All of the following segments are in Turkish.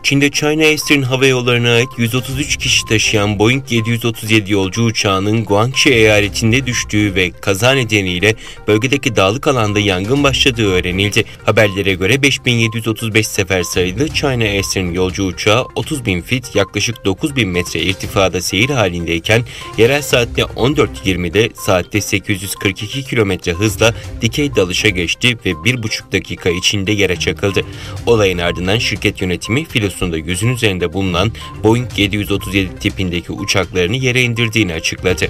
Çin'de China Eastern Hava Yolları'na ait 133 kişi taşıyan Boeing 737 yolcu uçağının Guangxi eyaletinde düştüğü ve kaza nedeniyle bölgedeki dağlık alanda yangın başladığı öğrenildi. Haberlere göre 5735 sefer sayılı China Eastern yolcu uçağı 30.000 fit yaklaşık 9.000 metre irtifada seyir halindeyken yerel saatte 14.20'de saatte 842 km hızla dikey dalışa geçti ve 1,5 dakika içinde yere çakıldı. Olayın ardından şirket yönetimi filosunda yüzün üzerinde bulunan Boeing 737 tipindeki uçaklarını yere indirdiğini açıkladı.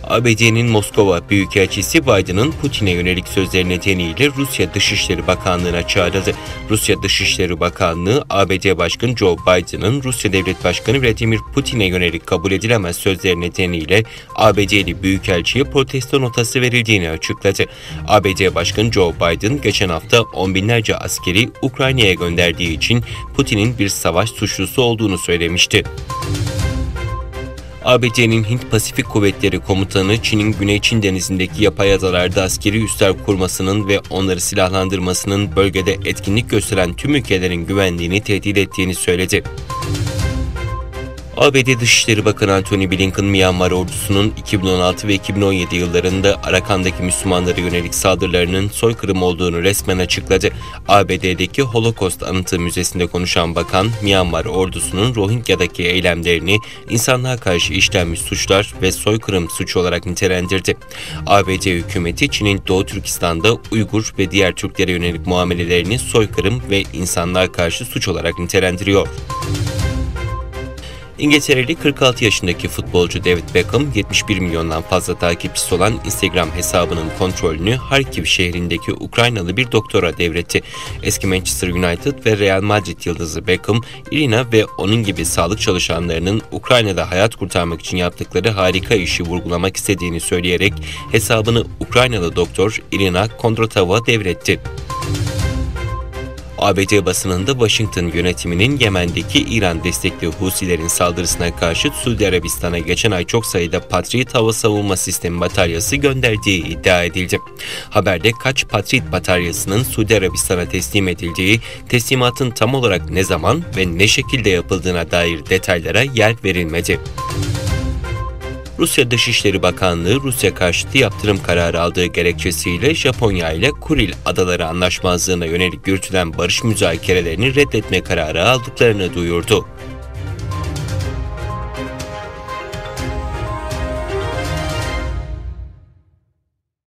ABD'nin Moskova Büyükelçisi Biden'ın Putin'e yönelik sözleri nedeniyle Rusya Dışişleri Bakanlığı'na çağrıldı. Rusya Dışişleri Bakanlığı, ABD Başkanı Joe Biden'ın Rusya Devlet Başkanı Vladimir Putin'e yönelik kabul edilemez sözleri nedeniyle ABD'li Büyükelçiye protesto notası verildiğini açıkladı. ABD Başkanı Joe Biden geçen hafta on binlerce askeri Ukrayna'ya gönderdiği için Putin'in bir savaş suçlusu olduğunu söylemişti. ABD'nin Hint-Pasifik Kuvvetleri Komutanı, Çin'in Güney Çin Denizi'ndeki yapay adalarda askeri üsler kurmasının ve onları silahlandırmasının bölgede etkinlik gösteren tüm ülkelerin güvenliğini tehdit ettiğini söyledi. ABD Dışişleri Bakanı Antony Blinken, Myanmar ordusunun 2016 ve 2017 yıllarında Arakan'daki Müslümanlara yönelik saldırılarının soykırım olduğunu resmen açıkladı. ABD'deki Holocaust Anıtı Müzesi'nde konuşan bakan, Myanmar ordusunun Rohingya'daki eylemlerini insanlığa karşı işlenmiş suçlar ve soykırım suçu olarak nitelendirdi. ABD hükümeti, Çin'in Doğu Türkistan'da Uygur ve diğer Türklere yönelik muamelelerini soykırım ve insanlığa karşı suç olarak nitelendiriyor. İngiltereli 46 yaşındaki futbolcu David Beckham, 71 milyondan fazla takipçisi olan Instagram hesabının kontrolünü Harkiv şehrindeki Ukraynalı bir doktora devretti. Eski Manchester United ve Real Madrid yıldızı Beckham, Irina ve onun gibi sağlık çalışanlarının Ukrayna'da hayat kurtarmak için yaptıkları harika işi vurgulamak istediğini söyleyerek hesabını Ukraynalı doktor Irina Kondratova devretti. ABD basınında Washington yönetiminin Yemen'deki İran destekli Husilerin saldırısına karşı Suudi Arabistan'a geçen ay çok sayıda Patriot hava savunma sistemi bataryası gönderdiği iddia edildi. Haberde kaç Patriot bataryasının Suudi Arabistan'a teslim edildiği, teslimatın tam olarak ne zaman ve ne şekilde yapıldığına dair detaylara yer verilmedi. Rusya Dışişleri Bakanlığı, Rusya karşıtı yaptırım kararı aldığı gerekçesiyle Japonya ile Kuril Adaları Anlaşmazlığı'na yönelik yürütülen barış müzakerelerini reddetme kararı aldıklarını duyurdu.